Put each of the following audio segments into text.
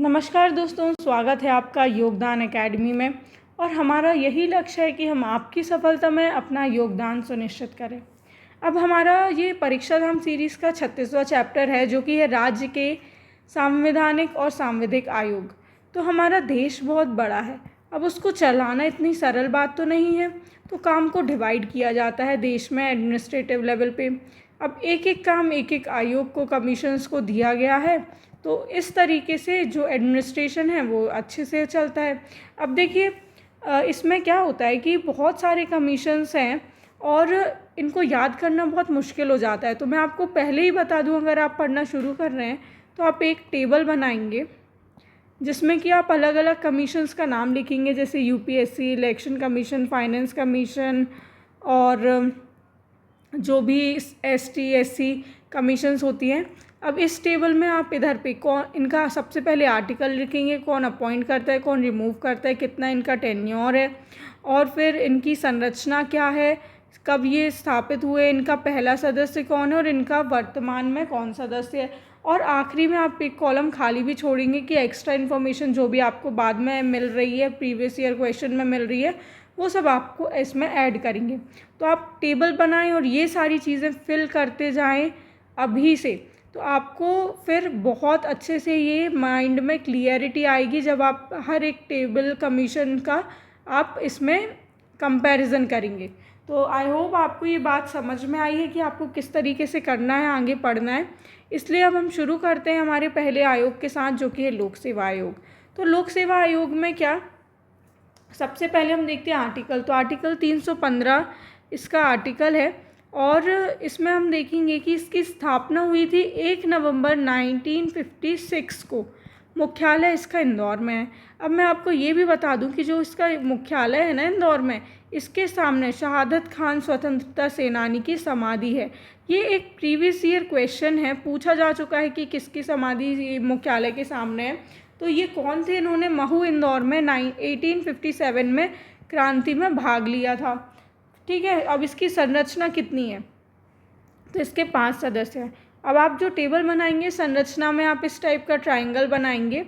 नमस्कार दोस्तों, स्वागत है आपका योगदान एकेडमी में। और हमारा यही लक्ष्य है कि हम आपकी सफलता में अपना योगदान सुनिश्चित करें। अब हमारा ये परीक्षा धाम सीरीज़ का 36वां चैप्टर है, जो कि है राज्य के संवैधानिक और सांविधिक आयोग। तो हमारा देश बहुत बड़ा है, अब उसको चलाना इतनी सरल बात तो नहीं है, तो काम को डिवाइड किया जाता है देश में एडमिनिस्ट्रेटिव लेवल पे। अब एक एक काम एक एक आयोग को, कमीशंस को दिया गया है, तो इस तरीके से जो एडमिनिस्ट्रेशन है वो अच्छे से चलता है। अब देखिए, इसमें क्या होता है कि बहुत सारे कमीशंस हैं और इनको याद करना बहुत मुश्किल हो जाता है। तो मैं आपको पहले ही बता दूं, अगर आप पढ़ना शुरू कर रहे हैं तो आप एक टेबल बनाएंगे जिसमें कि आप अलग अलग कमीशंस का नाम लिखेंगे, जैसे UPSC, election commission, finance commission और जो भी एसटी एससी कमीशंस होती हैं। अब इस टेबल में आप इधर पे कौन, इनका सबसे पहले आर्टिकल लिखेंगे, कौन अपॉइंट करता है, कौन रिमूव करता है, कितना इनका टेन्योर है, और फिर इनकी संरचना क्या है, कब ये स्थापित हुए, इनका पहला सदस्य कौन है और इनका वर्तमान में कौन सदस्य है। और आखिरी में आप एक कॉलम खाली भी छोड़ेंगे कि एक्स्ट्रा इन्फॉर्मेशन जो भी आपको बाद में मिल रही है, प्रीवियस ईयर क्वेश्चन में मिल रही है, वो सब आपको इसमें ऐड करेंगे। तो आप टेबल बनाएं और ये सारी चीज़ें फिल करते जाएं अभी से, तो आपको फिर बहुत अच्छे से ये माइंड में क्लियरिटी आएगी जब आप हर एक टेबल कमीशन का आप इसमें कंपैरिजन करेंगे। तो आई होप आपको ये बात समझ में आई है कि आपको किस तरीके से करना है, आगे पढ़ना है। इसलिए अब हम शुरू करते हैं हमारे पहले आयोग के साथ, जो कि है लोक सेवा आयोग। तो लोक सेवा आयोग में क्या, सबसे पहले हम देखते हैं आर्टिकल। तो आर्टिकल 315 इसका आर्टिकल है और इसमें हम देखेंगे कि इसकी स्थापना हुई थी 1 नवंबर 1956 को। मुख्यालय इसका इंदौर में है। अब मैं आपको ये भी बता दूं कि जो इसका मुख्यालय है ना इंदौर में, इसके सामने शहादत खान स्वतंत्रता सेनानी की समाधि है। ये एक प्रीवियस ईयर क्वेश्चन है, पूछा जा चुका है कि किसकी समाधि मुख्यालय के सामने है। तो ये कौन थे, इन्होंने महू इंदौर में 1857 में क्रांति में भाग लिया था। ठीक है, अब इसकी संरचना कितनी है, तो इसके 5 सदस्य हैं। अब आप जो टेबल बनाएंगे, संरचना में आप इस टाइप का ट्राइंगल बनाएंगे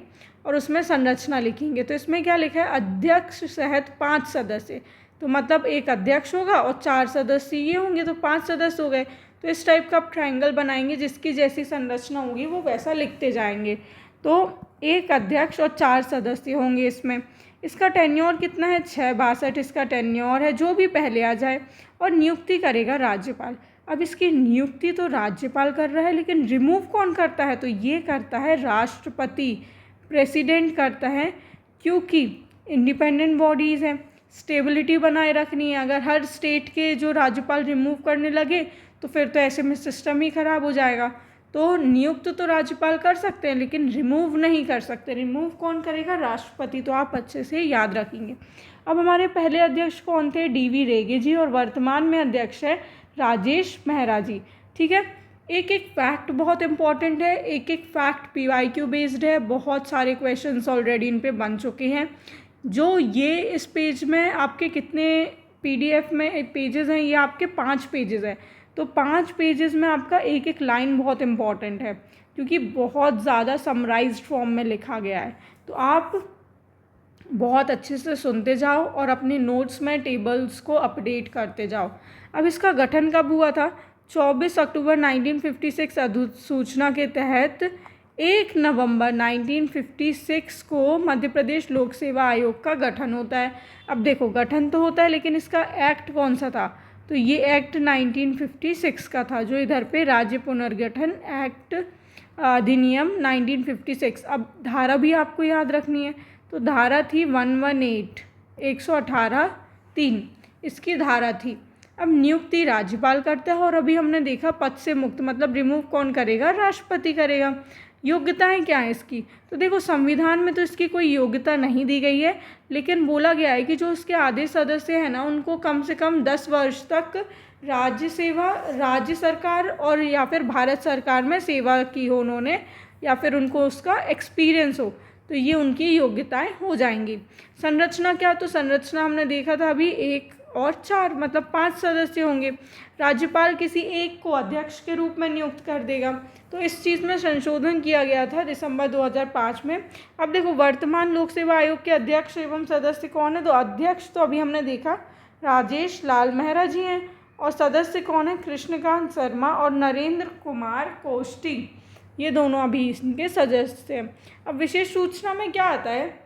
और उसमें संरचना लिखेंगे। तो इसमें क्या लिखा है, अध्यक्ष सहित 5 सदस्य। तो मतलब एक अध्यक्ष होगा और 4 सदस्य ये होंगे, तो 5 सदस्य हो गए। तो इस टाइप का आप ट्राइंगल बनाएंगे, जिसकी जैसी संरचना होगी वो वैसा लिखते जाएंगे। तो एक अध्यक्ष और 4 सदस्य होंगे इसमें। इसका टेन्योर कितना है, 662 इसका टेन्योर है, जो भी पहले आ जाए। और नियुक्ति करेगा राज्यपाल। अब इसकी नियुक्ति तो राज्यपाल कर रहा है, लेकिन रिमूव कौन करता है, तो ये करता है राष्ट्रपति, प्रेसिडेंट करता है, क्योंकि इंडिपेंडेंट बॉडीज़ हैं, स्टेबिलिटी बनाए रखनी है। अगर हर स्टेट के जो राज्यपाल रिमूव करने लगे तो फिर तो ऐसे में सिस्टम ही ख़राब हो जाएगा। तो नियुक्त तो राज्यपाल कर सकते हैं, लेकिन रिमूव नहीं कर सकते। रिमूव कौन करेगा, राष्ट्रपति। तो आप अच्छे से याद रखेंगे। अब हमारे पहले अध्यक्ष कौन थे, डीवी रेगे जी, और वर्तमान में अध्यक्ष है राजेश मेहरा जी। ठीक है, एक एक फैक्ट बहुत इंपॉर्टेंट है, एक एक फैक्ट PYQ बेस्ड है। बहुत सारे क्वेश्चंस ऑलरेडी इन पे बन चुके हैं। जो ये इस पेज में आपके कितने PDF में पेजेस हैं, ये आपके 5 पेजेस हैं। तो 5 पेजेस में आपका एक एक लाइन बहुत इंपॉर्टेंट है, क्योंकि बहुत ज़्यादा समराइज्ड फॉर्म में लिखा गया है। तो आप बहुत अच्छे से सुनते जाओ और अपने नोट्स में टेबल्स को अपडेट करते जाओ। अब इसका गठन कब हुआ था, 24 अक्टूबर 1956 अधिसूचना के तहत 1 नवंबर 1956 को मध्य प्रदेश लोक सेवा आयोग का गठन होता है। अब देखो, गठन तो होता है, लेकिन इसका एक्ट कौन सा था, तो ये एक्ट 1956 का था, जो इधर पे राज्य पुनर्गठन एक्ट अधिनियम 1956। अब धारा भी आपको याद रखनी है। तो धारा थी 118, 118(3) इसकी धारा थी। अब नियुक्ति राज्यपाल करता है, और अभी हमने देखा पद से मुक्त, मतलब रिमूव कौन करेगा, राष्ट्रपति करेगा। योग्यताएं क्या है इसकी, तो देखो संविधान में तो इसकी कोई योग्यता नहीं दी गई है, लेकिन बोला गया है कि जो इसके आधे सदस्य हैं ना, उनको कम से कम 10 वर्ष तक राज्य सेवा, राज्य सरकार और या फिर भारत सरकार में सेवा की हो उन्होंने, या फिर उनको उसका एक्सपीरियंस हो, तो ये उनकी योग्यताएं हो जाएंगी। संरचना क्या, तो संरचना हमने देखा था अभी, एक और 4 मतलब 5 सदस्य होंगे। राज्यपाल किसी एक को अध्यक्ष के रूप में नियुक्त कर देगा। तो इस चीज़ में संशोधन किया गया था दिसंबर 2005 में। अब देखो वर्तमान लोक सेवा आयोग के अध्यक्ष एवं सदस्य कौन है, तो अध्यक्ष तो अभी हमने देखा राजेश लाल मेहरा जी हैं, और सदस्य कौन है, कृष्णकांत शर्मा और नरेंद्र कुमार कोष्टी, ये दोनों अभी इनके सदस्य हैं। अब विशेष सूचना में क्या आता है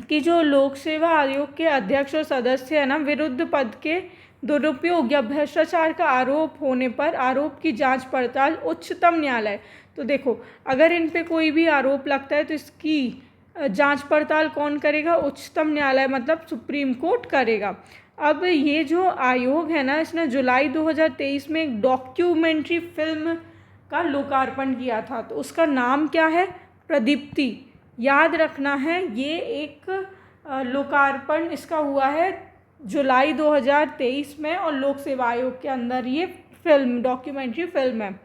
कि जो लोक सेवा आयोग के अध्यक्ष और सदस्य है ना, विरुद्ध पद के दुरुपयोग या भ्रष्टाचार का आरोप होने पर आरोप की जांच पड़ताल उच्चतम न्यायालय, तो देखो अगर इन पे कोई भी आरोप लगता है तो इसकी जांच पड़ताल कौन करेगा, उच्चतम न्यायालय मतलब सुप्रीम कोर्ट करेगा। अब ये जो आयोग है ना, इसने जुलाई 2023 में एक डॉक्यूमेंट्री फिल्म का लोकार्पण किया था, तो उसका नाम क्या है, प्रदीप्ति। याद रखना है ये एक लोकार्पण इसका हुआ है जुलाई 2023 में, और लोक सेवा आयोग के अंदर ये फिल्म डॉक्यूमेंट्री फिल्म है।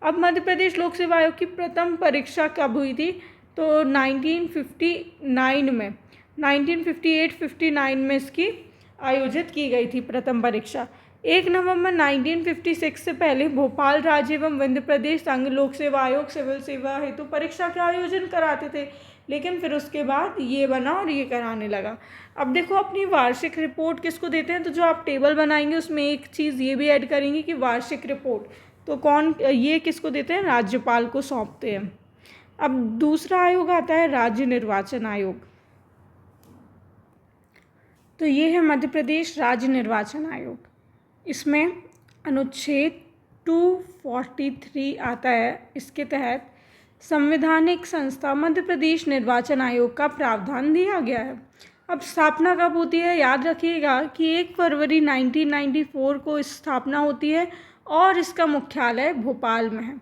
अब मध्य प्रदेश लोक सेवा आयोग की प्रथम परीक्षा कब हुई थी, तो 1959 में, 1958-59 में इसकी आयोजित की गई थी प्रथम परीक्षा। 1 नवंबर 1956 से पहले भोपाल राज्य एवं मध्य प्रदेश संघ लोक सेवा आयोग सिविल सेवा हेतु परीक्षा का आयोजन कराते थे, लेकिन फिर उसके बाद ये बना और ये कराने लगा। अब देखो अपनी वार्षिक रिपोर्ट किसको देते हैं, तो जो आप टेबल बनाएंगे उसमें एक चीज़ ये भी ऐड करेंगे कि वार्षिक रिपोर्ट, तो कौन ये किसको देते हैं, राज्यपाल को सौंपते हैं। अब दूसरा आयोग आता है राज्य निर्वाचन आयोग, तो ये है मध्य प्रदेश राज्य निर्वाचन आयोग। इसमें अनुच्छेद 243 आता है, इसके तहत संवैधानिक संस्था मध्य प्रदेश निर्वाचन आयोग का प्रावधान दिया गया है। अब स्थापना कब होती है, याद रखिएगा कि 1 फरवरी 1994 को स्थापना होती है और इसका मुख्यालय भोपाल में है।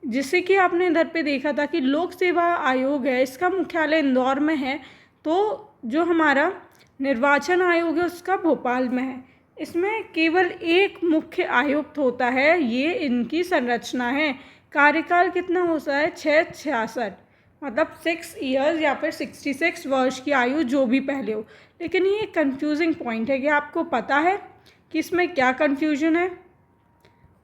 जिससे कि आपने इधर पे देखा था कि लोक सेवा आयोग है, इसका मुख्यालय इंदौर में है, तो जो हमारा निर्वाचन आयोग है उसका भोपाल में है। इसमें केवल एक मुख्य आयुक्त होता है, ये इनकी संरचना है। कार्यकाल कितना होता है, 66 मतलब 6 ईयर्स या फिर 66 वर्ष की आयु जो भी पहले हो। लेकिन ये कंफ्यूजिंग पॉइंट है कि आपको पता है कि इसमें क्या कंफ्यूजन है,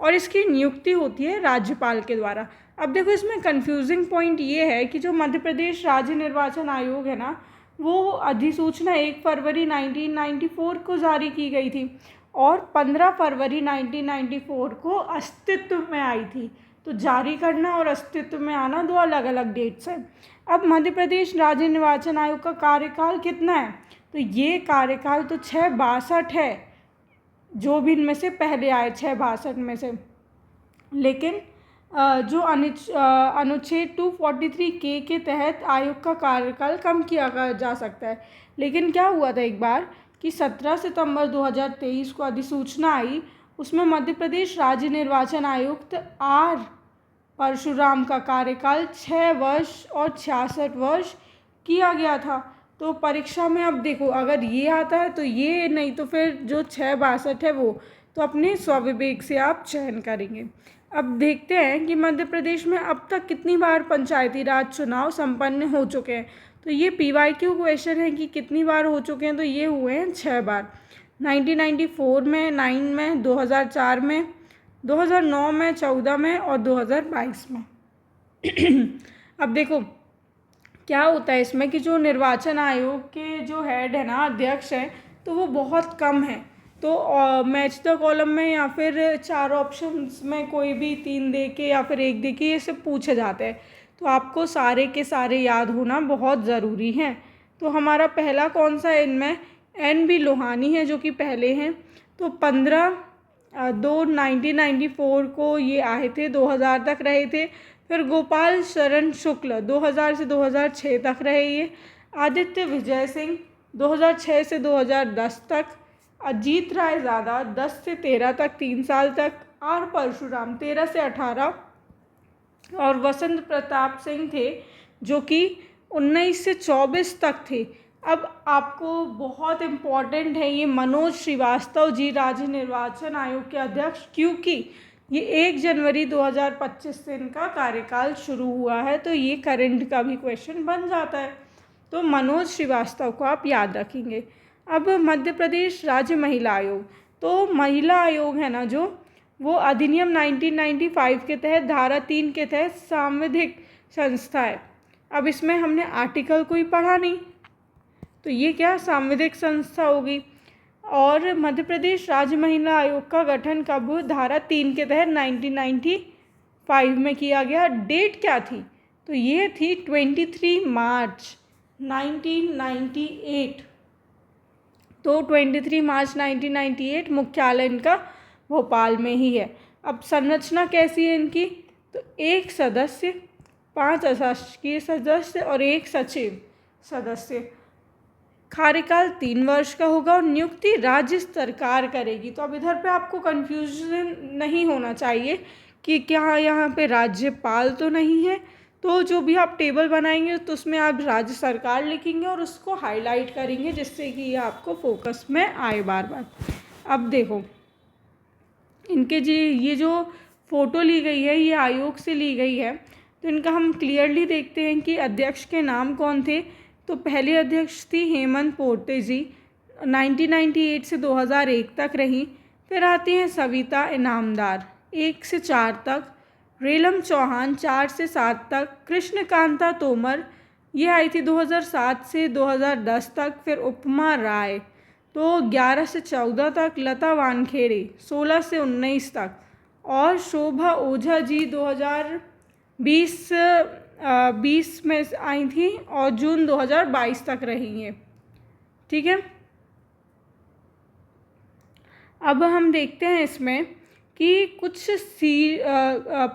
और इसकी नियुक्ति होती है राज्यपाल के द्वारा। अब देखो इसमें कंफ्यूजिंग पॉइंट ये है कि जो मध्य प्रदेश राज्य निर्वाचन आयोग है ना, वो अधिसूचना 1 फरवरी 1994 को जारी की गई थी और 15 फरवरी 1994 को अस्तित्व में आई थी। तो जारी करना और अस्तित्व में आना दो अलग अलग डेट्स हैं। अब मध्य प्रदेश राज्य निर्वाचन आयोग का कार्यकाल कितना है, तो ये कार्यकाल तो 662 है, जो भी इनमें से पहले आए 662 में से। लेकिन जो अनुच्छेद 243 के तहत आयोग का कार्यकाल कम किया जा सकता है। लेकिन क्या हुआ था एक बार कि 17 सितंबर 2023 को अधिसूचना आई, उसमें मध्य प्रदेश राज्य निर्वाचन आयुक्त आर परशुराम का कार्यकाल 6 वर्ष और 66 वर्ष किया गया था। तो परीक्षा में अब देखो अगर ये आता है तो ये, नहीं तो फिर जो 662 है वो, तो अपने स्वविवेक से आप चयन करेंगे। अब देखते हैं कि मध्य प्रदेश में अब तक कितनी बार पंचायती राज चुनाव संपन्न हो चुके हैं। तो ये PYQ क्वेश्चन है कि कितनी बार हो चुके हैं, तो ये हुए हैं 6 बार। 1994 में, 9 में, 2004 में, 2009 में, 14 में और 2022 में। अब देखो क्या होता है इसमें कि जो निर्वाचन आयोग के जो हेड है ना, अध्यक्ष हैं, तो वो बहुत कम है। तो मैच द कॉलम में या फिर 4 ऑप्शंस में कोई भी 3 दे के या फिर 1 दे के ये सब पूछे जाते हैं। तो आपको सारे के सारे याद होना बहुत ज़रूरी है। तो हमारा पहला कौन सा है इनमें, NB लोहानी है जो कि पहले हैं। तो 15/2/1994 को ये आए थे, 2000 तक रहे थे। फिर गोपाल शरण शुक्ल 2000 से 2006 तक रहे ये। आदित्य विजय सिंह 2006 से 2010 तक। अजीत राय ज़्यादा 10 से 13 तक, 3 साल तक। आर परशुराम 13 से 18 और वसंत प्रताप सिंह थे जो कि 19 से 24 तक थे। अब आपको बहुत इम्पॉर्टेंट है ये मनोज श्रीवास्तव जी राज्य निर्वाचन आयोग के अध्यक्ष, क्योंकि ये 1 जनवरी 2025 से इनका कार्यकाल शुरू हुआ है। तो ये करंट का भी क्वेश्चन बन जाता है, तो मनोज श्रीवास्तव को आप याद रखेंगे। अब मध्य प्रदेश राज्य महिला आयोग, तो महिला आयोग है ना जो, वो अधिनियम 1995 के तहत धारा 3 के तहत सांविधिक संस्था है। अब इसमें हमने आर्टिकल कोई पढ़ा नहीं, तो ये क्या सांविधिक संस्था होगी। और मध्य प्रदेश राज्य महिला आयोग का गठन कब हुआ? धारा 3 के तहत 1995 में किया गया। डेट क्या थी? तो ये थी 23 मार्च 1998। तो 23 मार्च 1998 मुख्यालय इनका भोपाल में ही है। अब संरचना कैसी है इनकी? तो 1 सदस्य, 5 अशासकीय सदस्य और 1 सचिव सदस्य। कार्यकाल 3 वर्ष का होगा और नियुक्ति राज्य सरकार करेगी। तो अब इधर पे आपको कन्फ्यूजन नहीं होना चाहिए कि क्या यहाँ पे राज्यपाल तो नहीं है। तो जो भी आप टेबल बनाएंगे तो उसमें आप राज्य सरकार लिखेंगे और उसको हाईलाइट करेंगे, जिससे कि ये आपको फोकस में आए बार बार। अब देखो इनके जी ये जो फ़ोटो ली गई है ये आयोग से ली गई है। तो इनका हम क्लियरली देखते हैं कि अध्यक्ष के नाम कौन थे। तो पहले अध्यक्ष थी हेमंत पोर्ते जी, 1998 से 2001 तक रही। फिर आती हैं सविता इनामदार 1 से 4 तक, रेलम चौहान 4 से 7 तक, कृष्णकांता तोमर ये आई थी 2007 से 2010 तक। फिर उपमा राय तो 11 से 14 तक, लता वानखेड़े 16 से 19 तक और शोभा ओझा जी 2020 में आई थी और जून 2022 तक रही हैं। ठीक है, अब हम देखते हैं इसमें कि कुछ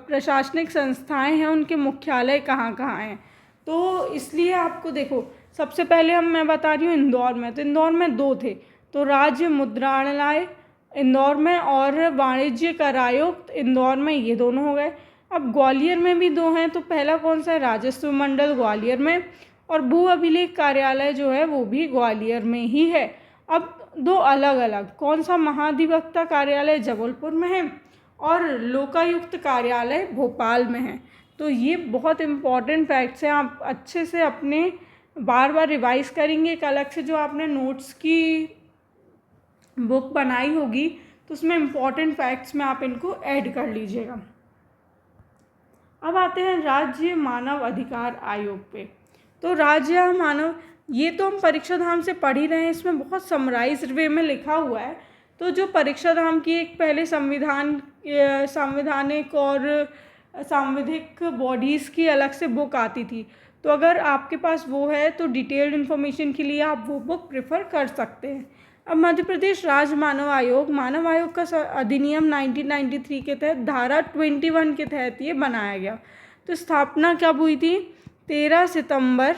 प्रशासनिक संस्थाएं हैं, उनके मुख्यालय कहाँ कहाँ हैं। तो इसलिए आपको देखो सबसे पहले मैं बता रही हूँ इंदौर में। तो इंदौर में 2 थे, तो राज्य मुद्रणालय इंदौर में और वाणिज्य कर आयुक्त इंदौर में, ये दोनों हो गए। अब ग्वालियर में भी 2 हैं। तो पहला कौन सा है? राजस्व मंडल ग्वालियर में, और भू अभिलेख कार्यालय जो है वो भी ग्वालियर में ही है। अब 2 अलग अलग, कौन सा? महाधिवक्ता कार्यालय जबलपुर में है और लोकायुक्त कार्यालय भोपाल में है। तो ये बहुत इम्पॉर्टेंट फैक्ट्स हैं, आप अच्छे से अपने बार बार रिवाइज करेंगे। एक अलग से जो आपने नोट्स की बुक बनाई होगी तो उसमें इम्पॉर्टेंट फैक्ट्स में आप इनको ऐड कर लीजिएगा। अब आते हैं राज्य मानव अधिकार आयोग पे। तो राज्य मानव, ये तो हम परीक्षा धाम से पढ़ ही रहे हैं, इसमें बहुत समराइज्ड वे में लिखा हुआ है। तो जो परीक्षा धाम की एक पहले संवैधानिक और सांविधिक बॉडीज़ की अलग से बुक आती थी, तो अगर आपके पास वो है तो डिटेल्ड इन्फॉर्मेशन के लिए आप वो बुक प्रेफर कर सकते हैं। अब मध्य प्रदेश राज्य मानव आयोग का अधिनियम 1993 के तहत धारा 21 के तहत ये बनाया गया। तो स्थापना कब हुई थी? 13 सितंबर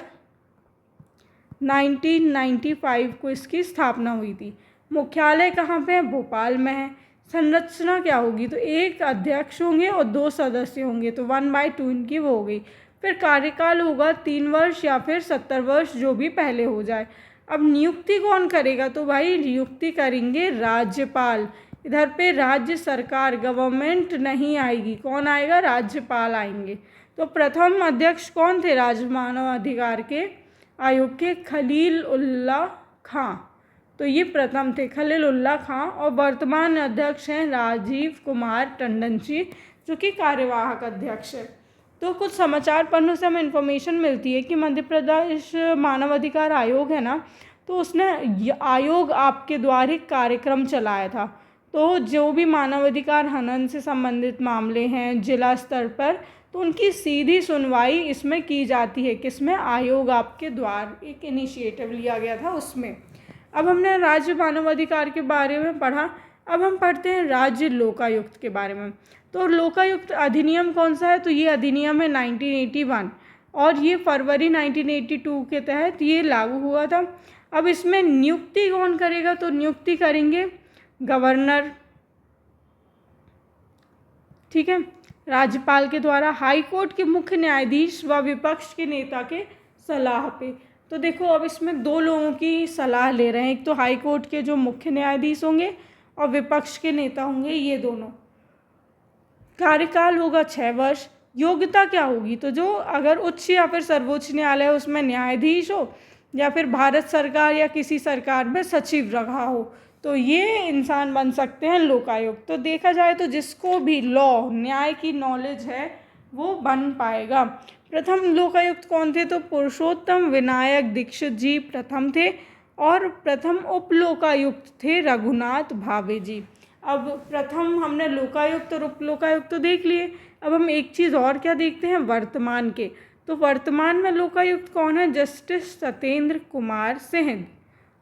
1995 को इसकी स्थापना हुई थी। मुख्यालय कहाँ पे है? भोपाल में है। संरचना क्या होगी? तो 1 अध्यक्ष होंगे और 2 सदस्य होंगे, तो 1/2 इनकी वो हो गई। फिर कार्यकाल होगा 3 वर्ष या फिर 70 वर्ष, जो भी पहले हो जाए। अब नियुक्ति कौन करेगा? तो भाई नियुक्ति करेंगे राज्यपाल। इधर पे राज्य सरकार गवर्नमेंट नहीं आएगी, कौन आएगा? राज्यपाल आएंगे। तो प्रथम अध्यक्ष कौन थे राज्य मानव अधिकार के आयोग के? खलील उल्लाह खां। तो ये प्रथम थे खलील उल्लाह खां, और वर्तमान अध्यक्ष हैं राजीव कुमार टंडन जी, जो कि कार्यवाहक अध्यक्ष है। तो कुछ समाचार पन्नों से हमें इन्फॉर्मेशन मिलती है कि मध्य प्रदेश मानव अधिकार आयोग है ना, तो उसने आयोग आपके द्वारा एक कार्यक्रम चलाया था। तो जो भी मानवाधिकार हनन से संबंधित मामले हैं जिला स्तर पर, तो उनकी सीधी सुनवाई इसमें की जाती है। किसमें? आयोग आपके द्वारा एक इनिशिएटिव लिया गया था उसमें। अब हमने राज्य मानवाधिकार के बारे में पढ़ा, अब हम पढ़ते हैं राज्य लोकायुक्त के बारे में। तो लोकायुक्त अधिनियम कौन सा है? तो ये अधिनियम है 1981 और ये फरवरी 1982 के तहत ये लागू हुआ था। अब इसमें नियुक्ति कौन करेगा? तो नियुक्ति करेंगे गवर्नर, ठीक है, राज्यपाल के द्वारा, हाई कोर्ट के मुख्य न्यायाधीश व विपक्ष के नेता के सलाह पे। तो देखो अब इसमें 2 लोगों की सलाह ले रहे हैं, एक तो हाई कोर्ट के जो मुख्य न्यायाधीश होंगे और विपक्ष के नेता होंगे, ये दोनों। कार्यकाल होगा 6 वर्ष। योग्यता क्या होगी? तो जो अगर उच्च या फिर सर्वोच्च न्यायालय उसमें न्यायाधीश हो या फिर भारत सरकार या किसी सरकार में सचिव रहा हो, तो ये इंसान बन सकते हैं लोकायुक्त। तो देखा जाए तो जिसको भी लॉ न्याय की नॉलेज है वो बन पाएगा। प्रथम लोकायुक्त कौन थे? तो पुरुषोत्तम विनायक दीक्षित जी प्रथम थे, और प्रथम उप लोकायुक्त थे रघुनाथ भावे जी। अब प्रथम हमने लोकायुक्त और उप लोकायुक्त तो देख लिए। अब हम एक चीज़ और क्या देखते हैं, वर्तमान के। तो वर्तमान में लोकायुक्त कौन है? जस्टिस सत्येंद्र कुमार सिंह।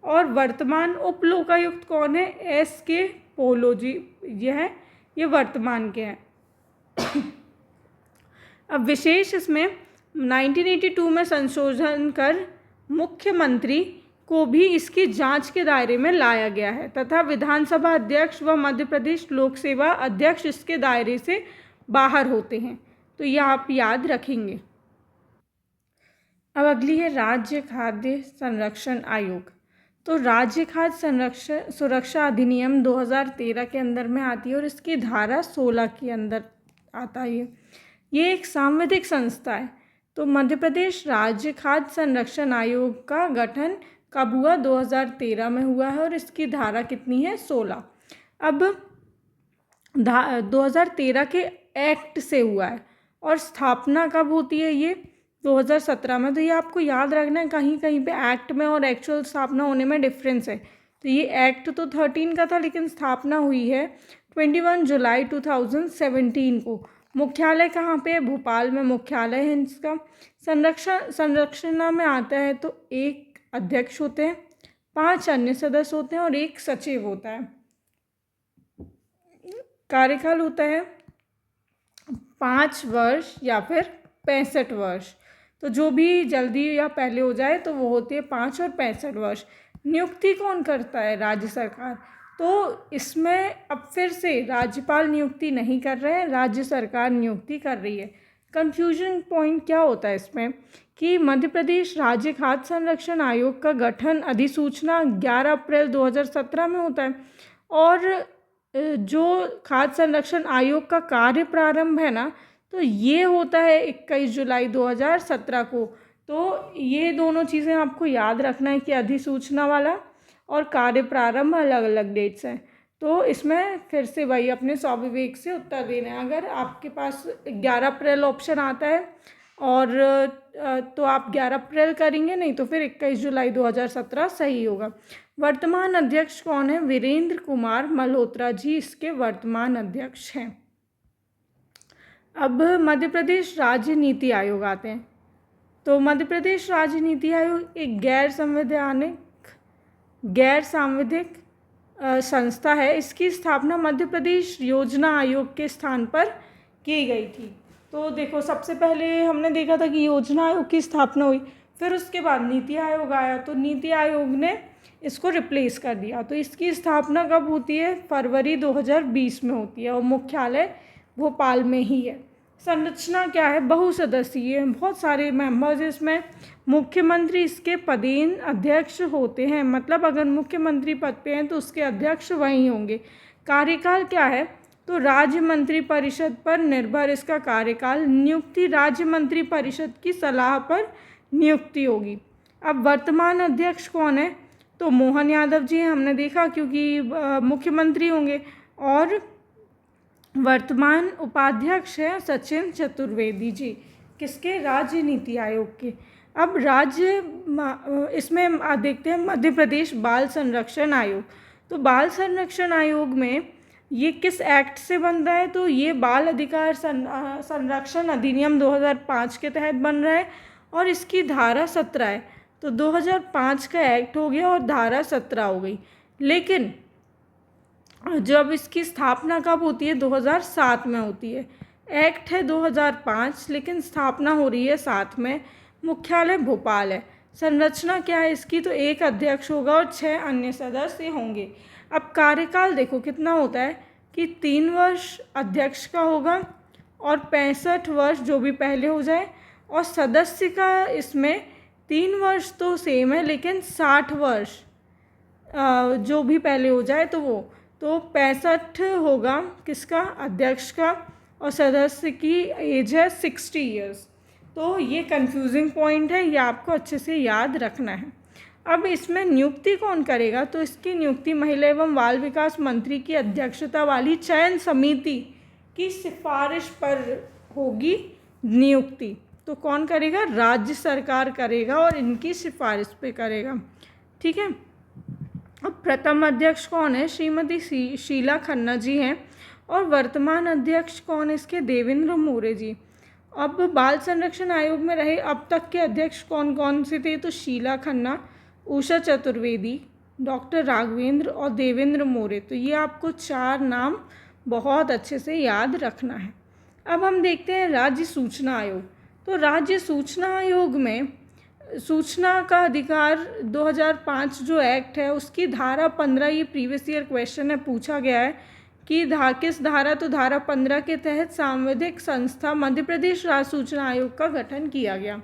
और वर्तमान उप लोकायुक्त कौन है? SK पोलो जी। ये वर्तमान के हैं। अब विशेष इसमें 1982 में संशोधन कर मुख्यमंत्री को भी इसकी जांच के दायरे में लाया गया है, तथा विधानसभा अध्यक्ष व मध्य प्रदेश लोक सेवा अध्यक्ष इसके दायरे से बाहर होते हैं। तो यह आप याद रखेंगे। अब अगली है राज्य खाद्य संरक्षण आयोग। तो राज्य खाद्य सुरक्षा अधिनियम 2013 के अंदर में आती है और इसकी धारा 16 के अंदर आता है। ये एक सांविधिक संस्था है। तो मध्य प्रदेश राज्य खाद्य संरक्षण आयोग का गठन कब हुआ? 2013 में हुआ है और इसकी धारा कितनी है? 16। अब 2013 के एक्ट से हुआ है और स्थापना कब होती है? ये 2017 में। तो ये आपको याद रखना है, कहीं कहीं पे एक्ट में और एक्चुअल स्थापना होने में डिफरेंस है। तो ये एक्ट तो 13 का था, लेकिन स्थापना हुई है 21 जुलाई 2017 को। मुख्यालय कहाँ पे है? भोपाल में मुख्यालय है इसका। संरक्षण में आता है तो एक अध्यक्ष होते हैं, 5 अन्य सदस्य होते हैं और एक सचिव होता है। कार्यकाल होता है 5 वर्ष या फिर 65 वर्ष। तो जो भी जल्दी या पहले हो जाए तो वो होती है 5 और 65 वर्ष। नियुक्ति कौन करता है? राज्य सरकार। तो इसमें अब फिर से राज्यपाल नियुक्ति नहीं कर रहे हैं, राज्य सरकार नियुक्ति कर रही है। कंफ्यूजन पॉइंट क्या होता है इसमें कि मध्य प्रदेश राज्य खाद्य संरक्षण आयोग का गठन अधिसूचना 11 अप्रैल 2017 में होता है, और जो खाद्य संरक्षण आयोग का कार्य प्रारंभ है ना, तो ये होता है 21 जुलाई 2017 को। तो ये दोनों चीज़ें आपको याद रखना है कि अधिसूचना वाला और कार्य प्रारंभ अलग अलग डेट्स हैं। तो इसमें फिर से वही अपने स्वविवेक से उत्तर देना है। अगर आपके पास 11 अप्रैल ऑप्शन आता है और तो आप 11 अप्रैल करेंगे, नहीं तो फिर 21 जुलाई 2017 सही होगा। वर्तमान अध्यक्ष कौन है? वीरेंद्र कुमार मल्होत्रा जी इसके वर्तमान अध्यक्ष हैं। अब मध्य प्रदेश राज्य नीति आयोग आते हैं। तो मध्य प्रदेश राज्य नीति आयोग एक गैर सांविधिक संस्था है। इसकी स्थापना मध्य प्रदेश योजना आयोग के स्थान पर की गई थी। तो देखो, सबसे पहले हमने देखा था कि योजना आयोग की स्थापना हुई, फिर उसके बाद नीति आयोग आया, तो नीति आयोग ने इसको रिप्लेस कर दिया। तो इसकी स्थापना कब होती है? फरवरी 2020 में होती है और मुख्यालय भोपाल में ही है। संरचना क्या है? बहुसदस्यीय, बहुत सारे मेंबर्स इसमें। मुख्यमंत्री इसके पदेन अध्यक्ष होते हैं, मतलब अगर मुख्यमंत्री पद पे हैं तो उसके अध्यक्ष वही होंगे। कार्यकाल क्या है? तो राज्य मंत्री परिषद पर निर्भर इसका कार्यकाल। नियुक्ति राज्य मंत्री परिषद की सलाह पर नियुक्ति होगी। अब वर्तमान अध्यक्ष कौन है? तो मोहन यादव जी हमने देखा, क्योंकि मुख्यमंत्री होंगे। और वर्तमान उपाध्यक्ष है सचिन चतुर्वेदी जी, किसके? राज्य नीति आयोग के। अब इसमें देखते हैं मध्य प्रदेश बाल संरक्षण आयोग। तो बाल संरक्षण आयोग में ये किस एक्ट से बन रहा है? तो ये बाल अधिकार संरक्षण अधिनियम 2005 के तहत बन रहा है और इसकी धारा 17 है। तो 2005 का एक्ट हो गया और धारा 17 हो गई। लेकिन जब इसकी स्थापना कब होती है? 2007 में होती है। एक्ट है 2005, लेकिन स्थापना हो रही है 7 में। मुख्यालय भोपाल है। संरचना क्या है इसकी? तो एक अध्यक्ष होगा और 6 अन्य सदस्य होंगे। अब कार्यकाल देखो कितना होता है कि 3 वर्ष अध्यक्ष का होगा और 65 वर्ष जो भी पहले हो जाए, और सदस्य का इसमें 3 वर्ष तो सेम है, लेकिन 60 वर्ष जो भी पहले हो जाए तो वो, तो 65 होगा किसका? अध्यक्ष का, और सदस्य की एज है 60 ईयर्स। तो ये कंफ्यूजिंग पॉइंट है, ये आपको अच्छे से याद रखना है। अब इसमें नियुक्ति कौन करेगा, तो इसकी नियुक्ति महिला एवं बाल विकास मंत्री की अध्यक्षता वाली चयन समिति की सिफारिश पर होगी नियुक्ति। तो कौन करेगा, राज्य सरकार करेगा और इनकी सिफारिश पे करेगा। ठीक है। अब प्रथम अध्यक्ष कौन है, श्रीमती शीला खन्ना जी हैं, और वर्तमान अध्यक्ष कौन है इसके, देवेंद्र मोरे जी। अब बाल संरक्षण आयोग में रहे अब तक के अध्यक्ष कौन कौन से थे, तो शीला खन्ना, उषा चतुर्वेदी, डॉक्टर राघवेंद्र और देवेंद्र मोरे। तो ये आपको 4 नाम बहुत अच्छे से याद रखना है। अब हम देखते हैं राज्य सूचना आयोग। तो राज्य सूचना आयोग में सूचना का अधिकार 2005 जो एक्ट है उसकी धारा 15, ये प्रीवियस ईयर क्वेश्चन है, पूछा गया है कि किस धारा, तो धारा 15 के तहत सांविधिक संस्था मध्य प्रदेश राज्य सूचना आयोग का गठन किया गया।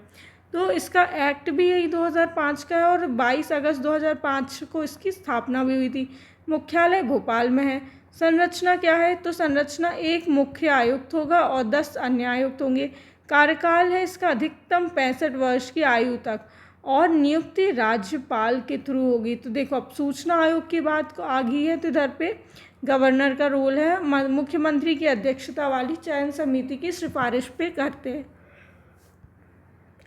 तो इसका एक्ट भी यही 2005 का है और 22 अगस्त 2005 को इसकी स्थापना भी हुई थी। मुख्यालय भोपाल में है। संरचना क्या है, तो संरचना 1 मुख्य आयुक्त होगा और 10 अन्य आयुक्त होंगे। कार्यकाल है इसका अधिकतम 65 वर्ष की आयु तक और नियुक्ति राज्यपाल के थ्रू होगी। तो देखो अब सूचना आयोग की बात आ गई है, तो इधर पे गवर्नर का रोल है, मुख्यमंत्री की अध्यक्षता वाली चयन समिति की सिफारिश पे करते हैं।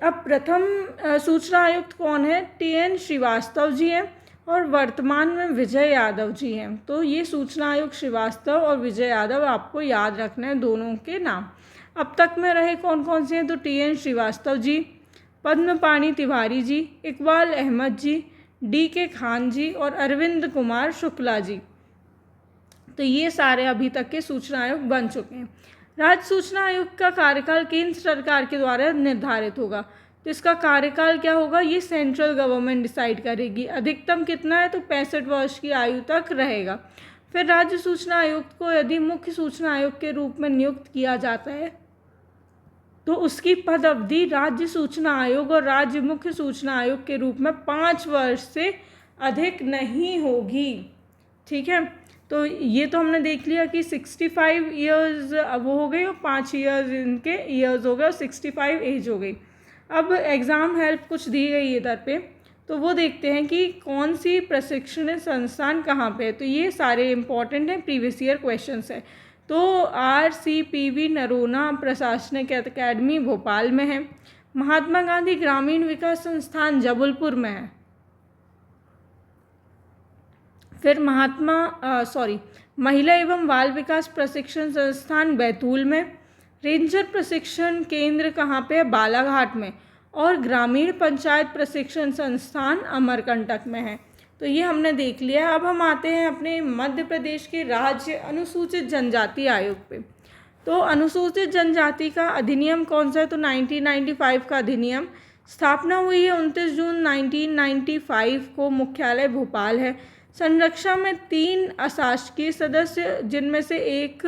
अब प्रथम सूचना आयुक्त कौन है, TN श्रीवास्तव जी हैं और वर्तमान में विजय यादव जी हैं। तो ये सूचना आयुक्त श्रीवास्तव और विजय यादव आपको याद रखना है दोनों के नाम। अब तक में रहे कौन कौन से हैं, तो TN श्रीवास्तव जी, पद्मपाणी तिवारी जी, इकबाल अहमद जी, DK खान जी और अरविंद कुमार शुक्ला जी। तो ये सारे अभी तक के सूचना आयोग बन चुके हैं। राज्य सूचना आयोग का कार्यकाल केंद्र सरकार के द्वारा निर्धारित होगा। तो इसका कार्यकाल क्या होगा, ये सेंट्रल गवर्नमेंट डिसाइड करेगी। अधिकतम कितना है, तो 65 वर्ष की आयु तक रहेगा। फिर राज्य सूचना आयुक्त को यदि मुख्य सूचना आयोग के रूप में नियुक्त किया जाता है तो उसकी पद अवधि राज्य सूचना आयोग और राज्य मुख्य सूचना आयोग के रूप में 5 वर्ष से अधिक नहीं होगी। ठीक है। तो ये तो हमने देख लिया कि 65 ईयर्स वो हो गई और 5 ईयर्स इनके ईयर्स हो गए और 65 एज हो गई। अब एग्ज़ाम हेल्प कुछ दी गई है इधर पे, तो वो देखते हैं कि कौन सी प्रशिक्षण संस्थान कहाँ पे है। तो ये सारे इंपॉर्टेंट हैं, प्रीवियस ईयर क्वेश्चंस है। तो RCPV नरोना प्रशासनिक अकेडमी भोपाल में है। महात्मा गांधी ग्रामीण विकास संस्थान जबलपुर में है। फिर महिला एवं बाल विकास प्रशिक्षण संस्थान बैतूल में। रेंजर प्रशिक्षण केंद्र कहाँ पे है, बालाघाट में। और ग्रामीण पंचायत प्रशिक्षण संस्थान अमरकंटक में है। तो ये हमने देख लिया। अब हम आते हैं अपने मध्य प्रदेश के राज्य अनुसूचित जनजाति आयोग पे। तो अनुसूचित जनजाति का अधिनियम कौन सा है, तो 1995 का अधिनियम। स्थापना हुई है 29 जून 1995 को। मुख्यालय भोपाल है। संरक्षण में 3 अशासकीय सदस्य, जिनमें से एक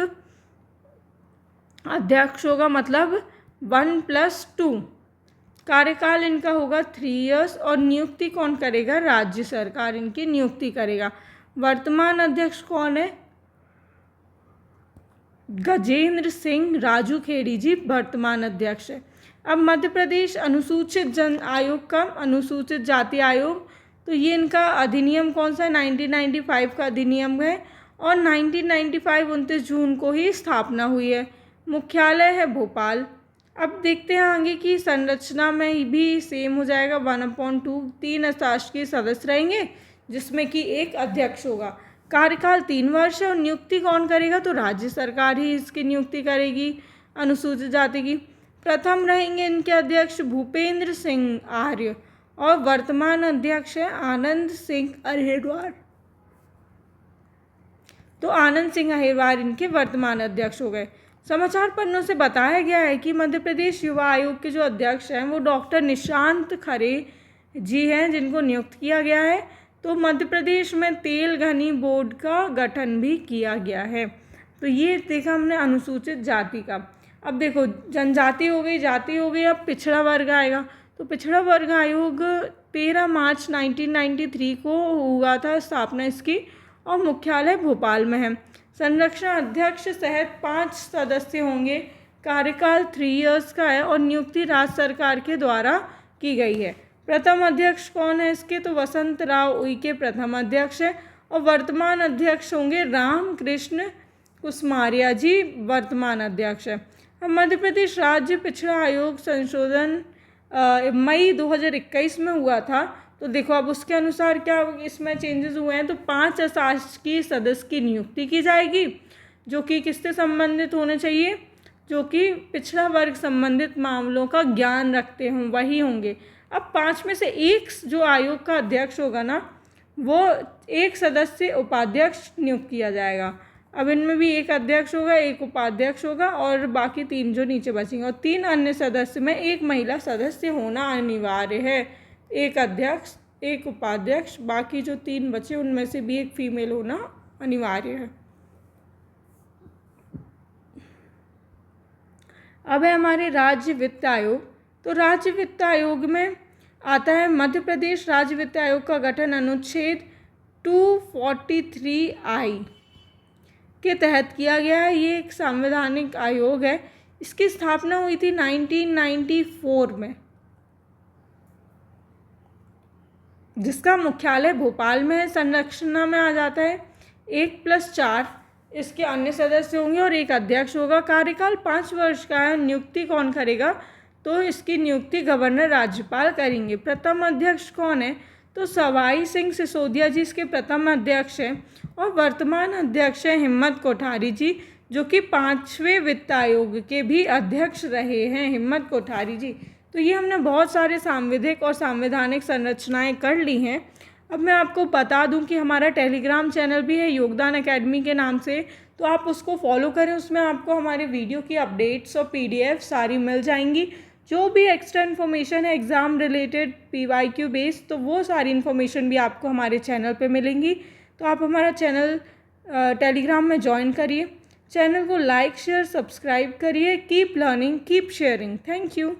अध्यक्ष होगा, मतलब 1+2। कार्यकाल इनका होगा 3 इयर्स और नियुक्ति कौन करेगा, राज्य सरकार इनकी नियुक्ति करेगा। वर्तमान अध्यक्ष कौन है, गजेंद्र सिंह राजू खेड़ी जी वर्तमान अध्यक्ष है। अब मध्य प्रदेश अनुसूचित जन आयोग का, अनुसूचित जाति आयोग, तो ये इनका अधिनियम कौन सा है, 1995 का अधिनियम है और 1995 29 जून को ही स्थापना हुई है। मुख्यालय है भोपाल। अब देखते हैं आगे की संरचना में भी सेम हो जाएगा, 1/2। 3 अशासकीय सदस्य रहेंगे जिसमें कि एक अध्यक्ष होगा। कार्यकाल 3 वर्ष है और नियुक्ति कौन करेगा, तो राज्य सरकार ही इसकी नियुक्ति करेगी अनुसूचित जाति की। प्रथम रहेंगे इनके अध्यक्ष भूपेंद्र सिंह आर्य और वर्तमान अध्यक्ष है आनंद सिंह अहिरवार। तो आनंद सिंह अहिरवार इनके वर्तमान अध्यक्ष हो गए। समाचार पन्नों से बताया गया है कि मध्य प्रदेश युवा आयोग के जो अध्यक्ष हैं वो डॉक्टर निशांत खरे जी हैं, जिनको नियुक्त किया गया है। तो मध्य प्रदेश में तेल घनी बोर्ड का गठन भी किया गया है। तो ये देखा हमने अनुसूचित जाति का। अब देखो जनजाति हो गई, जाति हो गई, अब पिछड़ा वर्ग आएगा। तो पिछड़ा वर्ग आयोग 13 मार्च 1993 को हुआ था स्थापना इसकी और मुख्यालय भोपाल में है। संरक्षण अध्यक्ष सहित 5 सदस्य होंगे। कार्यकाल 3 इयर्स का है और नियुक्ति राज्य सरकार के द्वारा की गई है। प्रथम अध्यक्ष कौन है इसके, तो वसंत राव उइके प्रथम अध्यक्ष है और वर्तमान अध्यक्ष होंगे रामकृष्ण कुसमारिया जी, वर्तमान अध्यक्ष है। मध्य प्रदेश राज्य पिछड़ा आयोग संशोधन मई 2021 में हुआ था, तो देखो अब उसके अनुसार क्या इसमें चेंजेस हुए हैं। तो 5 अशासकीय सदस्य की नियुक्ति की जाएगी जो कि किससे संबंधित होने चाहिए, जो कि पिछड़ा वर्ग संबंधित मामलों का ज्ञान रखते हों, वही होंगे। अब 5 में से एक जो आयोग का अध्यक्ष होगा ना, वो एक सदस्य उपाध्यक्ष नियुक्त किया जाएगा। अब इनमें भी एक अध्यक्ष होगा, एक उपाध्यक्ष होगा और बाकी 3 जो नीचे बचेंगे, और 3 अन्य सदस्य में एक महिला सदस्य होना अनिवार्य है। एक अध्यक्ष, एक उपाध्यक्ष, बाकी जो 3 बचे उनमें से भी एक फीमेल होना अनिवार्य है। अब है हमारे राज्य वित्त आयोग। तो राज्य वित्त आयोग में आता है मध्य प्रदेश राज्य वित्त आयोग का गठन अनुच्छेद 243I के तहत किया गया है। ये एक संवैधानिक आयोग है। इसकी स्थापना हुई थी 1994 में, जिसका मुख्यालय भोपाल में है। संरचना में आ जाता है 1+4 इसके अन्य सदस्य होंगे और एक अध्यक्ष होगा। कार्यकाल 5 वर्ष का है। नियुक्ति कौन करेगा, तो इसकी नियुक्ति गवर्नर राज्यपाल करेंगे। प्रथम अध्यक्ष कौन है, तो सवाई सिंह सिसोदिया जी इसके प्रथम अध्यक्ष हैं और वर्तमान अध्यक्ष हैं हिम्मत कोठारी जी, जो कि 5वें वित्त आयोग के भी अध्यक्ष रहे हैं, हिम्मत कोठारी जी। तो ये हमने बहुत सारे सांविधिक और संवैधानिक संरचनाएं कर ली हैं। अब मैं आपको बता दूं कि हमारा टेलीग्राम चैनल भी है योगदान एकेडमी के नाम से, तो आप उसको फॉलो करें। उसमें आपको हमारे वीडियो की अपडेट्स और PDF सारी मिल जाएंगी। जो भी एक्स्ट्रा इन्फॉर्मेशन है एग्ज़ाम रिलेटेड PYQ बेस्ड, तो वो सारी इन्फॉर्मेशन भी आपको हमारे चैनल पे मिलेंगी। तो आप हमारा चैनल टेलीग्राम में ज्वाइन करिए। चैनल को लाइक शेयर सब्सक्राइब करिए। Keep learning, keep sharing. Thank you.